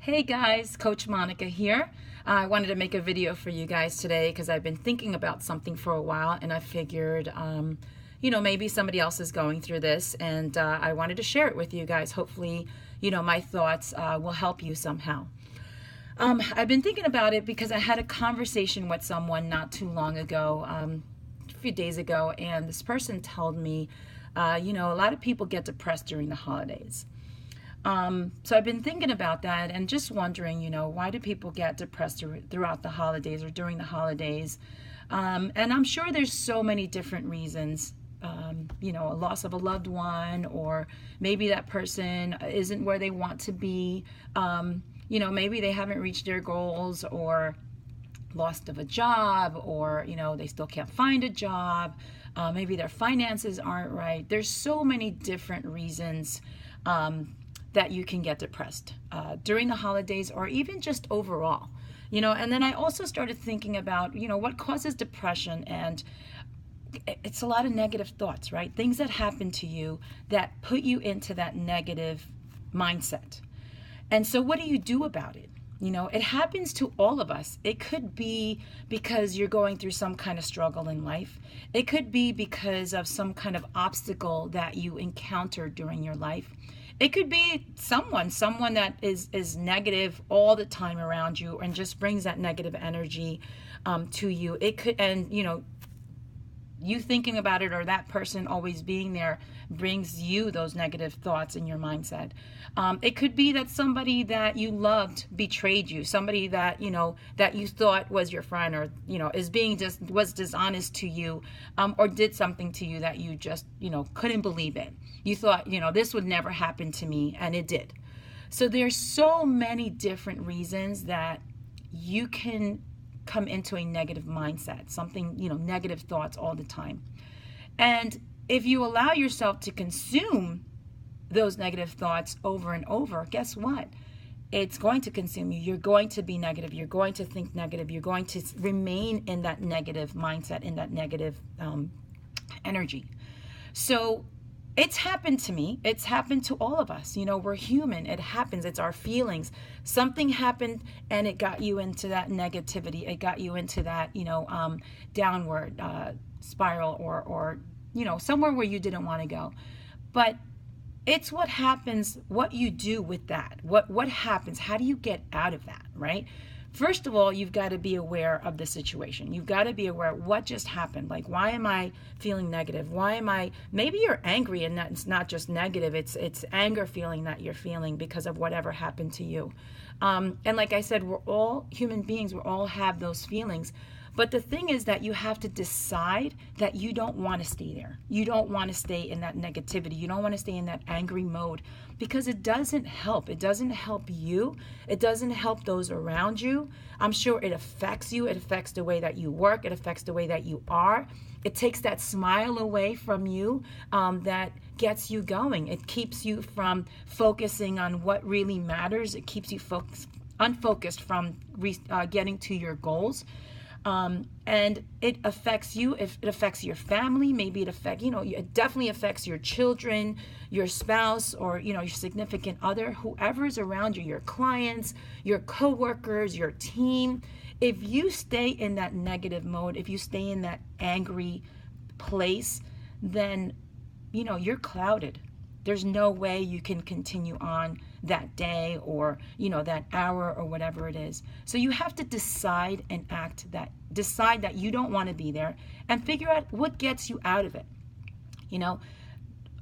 Hey guys, Coach Monica here. I wanted to make a video for you guys today because I've been thinking about something for a while and I figured, maybe somebody else is going through this and I wanted to share it with you guys. Hopefully, my thoughts will help you somehow. I've been thinking about it because I had a conversation with someone not too long ago, a few days ago, and this person told me, a lot of people get depressed during the holidays. So I've been thinking about that and just wondering, why do people get depressed throughout the holidays or during the holidays? And I'm sure there's so many different reasons. A loss of a loved one, or maybe that person isn't where they want to be. Maybe they haven't reached their goals, or lost of a job, or they still can't find a job. Maybe their finances aren't right. There's so many different reasons that you can get depressed during the holidays, or even just overall. And then I also started thinking about what causes depression, and it's a lot of negative thoughts, right? Things that happen to you that put you into that negative mindset. And so what do you do about it? It happens to all of us. It could be because you're going through some kind of struggle in life. It could be because of some kind of obstacle that you encountered during your life. It could be someone that is negative all the time around you and just brings that negative energy to you. It could, and you thinking about it, or that person always being there, brings you those negative thoughts in your mindset. It could be that somebody that you loved betrayed you, somebody that that you thought was your friend, or was dishonest to you, or did something to you that you just couldn't believe in. You thought this would never happen to me, and it did. So there's so many different reasons that you can come into a negative mindset, negative thoughts all the time. And if you allow yourself to consume those negative thoughts over and over, guess what? It's going to consume you. You're going to be negative. You're going to think negative. You're going to remain in that negative mindset, in that negative energy. So it's happened to me. It's happened to all of us. We're human. It happens. It's our feelings. Something happened and it got you into that negativity. It got you into that, downward spiral, or somewhere where you didn't want to go. But it's what happens, what you do with that. What happens? How do you get out of that, right? First of all, you've got to be aware of the situation. You've got to be aware of what just happened. Like, why am I feeling negative? Maybe you're angry, and that's not just negative. It's anger feeling that you're feeling because of whatever happened to you. And like I said, we're all human beings. We all have those feelings. But the thing is that you have to decide that you don't want to stay there. You don't want to stay in that negativity. You don't want to stay in that angry mode, because it doesn't help. It doesn't help you. It doesn't help those around you. I'm sure it affects you. It affects the way that you work. It affects the way that you are. It takes that smile away from you that gets you going. It keeps you from focusing on what really matters. It keeps you unfocused from getting to your goals. And it affects you. If it affects your family, maybe it definitely affects your children, your spouse, or your significant other, whoever's around you, your clients, your coworkers, your team. If you stay in that negative mode, if you stay in that angry place, then you're clouded. There's no way you can continue on that day, or that hour, or whatever it is. So you have to decide that you don't want to be there, and figure out what gets you out of it.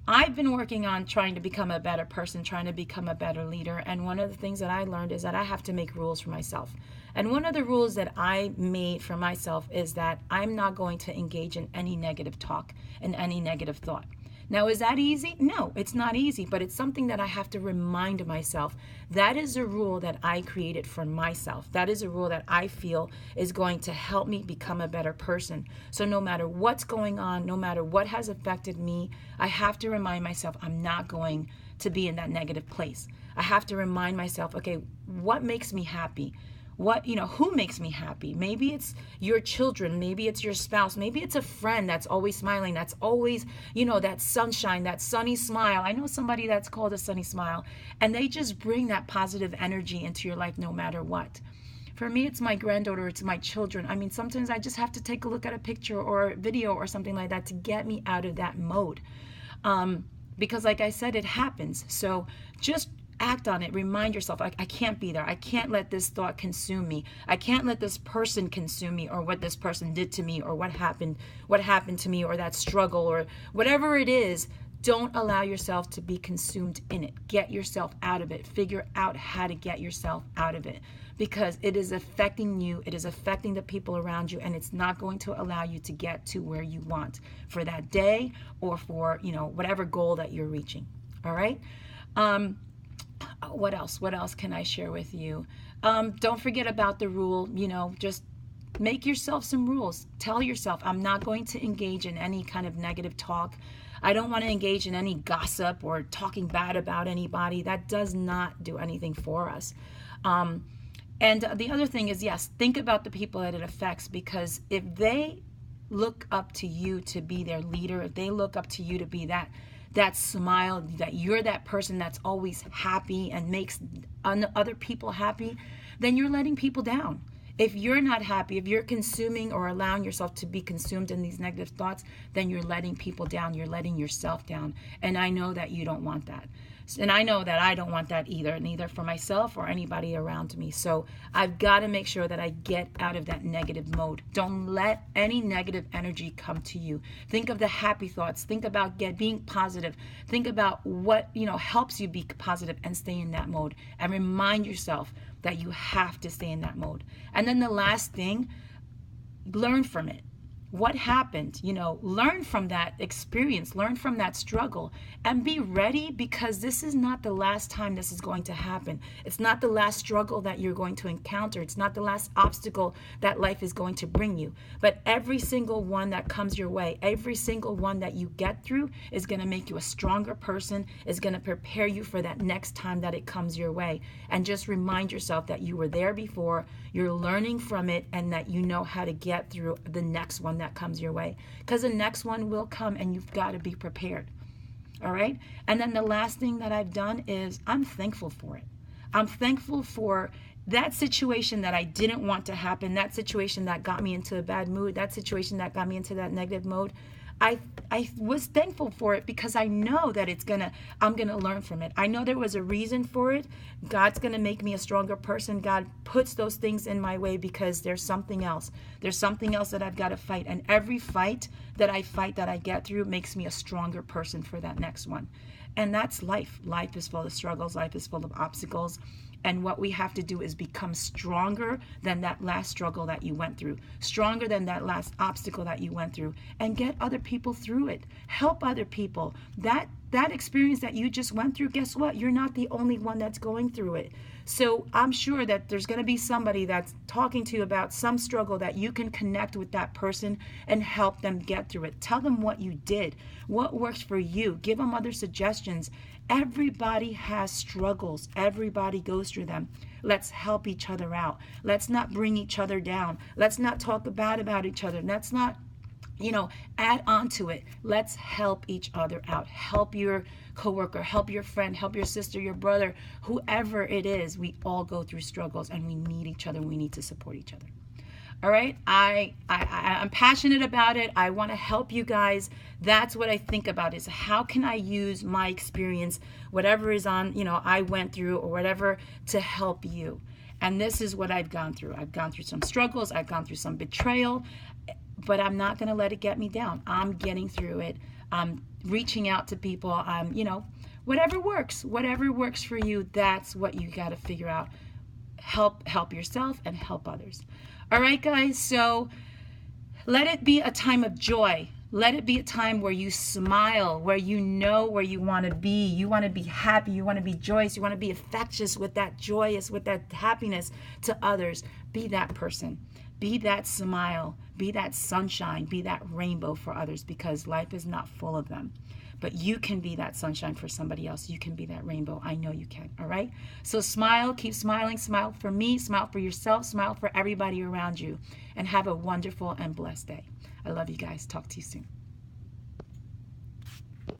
I've been working on trying to become a better person, trying to become a better leader, and one of the things that I learned is that I have to make rules for myself. And one of the rules that I made for myself is that I'm not going to engage in any negative talk and any negative thought. Now, is that easy? No, it's not easy, but it's something that I have to remind myself. That is a rule that I created for myself. That is a rule that I feel is going to help me become a better person. So no matter what's going on, no matter what has affected me, I have to remind myself I'm not going to be in that negative place. I have to remind myself, okay, what makes me happy? What, who makes me happy? Maybe it's your children, maybe it's your spouse, maybe it's a friend that's always smiling, that's always, that sunshine, that sunny smile. I know somebody that's called a sunny smile, and they just bring that positive energy into your life no matter what. For me, it's my granddaughter, it's my children. I mean, sometimes I just have to take a look at a picture or a video or something like that to get me out of that mode. Because like I said, it happens. So just act on it. Remind yourself, I can't be there. I can't let this thought consume me. I can't let this person consume me, or what this person did to me, or what happened to me, or that struggle, or whatever it is. Don't allow yourself to be consumed in it. Get yourself out of it. Figure out how to get yourself out of it, because it is affecting you. It is affecting the people around you, and it's not going to allow you to get to where you want for that day, or for, whatever goal that you're reaching. All right. What else can I share with you? Don't forget about the rule, just make yourself some rules. Tell yourself, I'm not going to engage in any kind of negative talk. I don't want to engage in any gossip or talking bad about anybody. That does not do anything for us. And the other thing is, yes, think about the people that it affects, because if they look up to you to be their leader, if they look up to you to be that smile, that you're that person that's always happy and makes other people happy, then you're letting people down. If you're not happy, if you're consuming or allowing yourself to be consumed in these negative thoughts, then you're letting people down. You're letting yourself down. And I know that you don't want that. And I know that I don't want that either, neither for myself or anybody around me. So I've got to make sure that I get out of that negative mode. Don't let any negative energy come to you. Think of the happy thoughts. Think about being positive. Think about what, helps you be positive and stay in that mode. And remind yourself that you have to stay in that mode. And then the last thing, learn from it. What happened? Learn from that experience, learn from that struggle, and be ready, because this is not the last time this is going to happen. It's not the last struggle that you're going to encounter. It's not the last obstacle that life is going to bring you. But every single one that comes your way, every single one that you get through is going to make you a stronger person, is going to prepare you for that next time that it comes your way. And just remind yourself that you were there before, you're learning from it, and that you know how to get through the next one that comes your way, because the next one will come, and you've got to be prepared. All right. And then the last thing that I've done is I'm thankful for it. I'm thankful for that situation that I didn't want to happen, that situation that got me into a bad mood, that situation that got me into that negative mode. I was thankful for it, because I know that I'm gonna learn from it. I know there was a reason for it. God's gonna make me a stronger person. God puts those things in my way because there's something else. There's something else that I've got to fight. And every fight that I get through makes me a stronger person for that next one. And that's life. Life is full of struggles. Life is full of obstacles. And what we have to do is become stronger than that last struggle that you went through, stronger than that last obstacle that you went through, and get other people through it. Help other people. That experience that you just went through, guess what? You're not the only one that's going through it. So I'm sure that there's going to be somebody that's talking to you about some struggle that you can connect with that person and help them get through it. Tell them what you did, what works for you. Give them other suggestions. Everybody has struggles. Everybody goes through them. Let's help each other out. Let's not bring each other down. Let's not talk bad about each other. Let's not, add on to it. Let's help each other out. Help your coworker, help your friend, help your sister, your brother, whoever it is. We all go through struggles, and we need each other. We need to support each other. All right. I'm passionate about it. I want to help you guys. That's what I think about, is how can I use my experience, whatever is on, I went through or whatever, to help you. And this is what I've gone through. I've gone through some struggles. I've gone through some betrayal, but I'm not going to let it get me down. I'm getting through it. I'm reaching out to people. Whatever works for you, that's what you got to figure out. Help yourself and help others. All right, guys, so let it be a time of joy. Let it be a time where you smile, where you know where you want to be. You want to be happy. You want to be joyous. You want to be infectious with that joyous, with that happiness to others. Be that person. Be that smile. Be that sunshine. Be that rainbow for others, because life is not full of them. but you can be that sunshine for somebody else. You can be that rainbow. I know you can. All right? So smile, keep smiling. Smile for me, smile for yourself, smile for everybody around you, and have a wonderful and blessed day. I love you guys. Talk to you soon.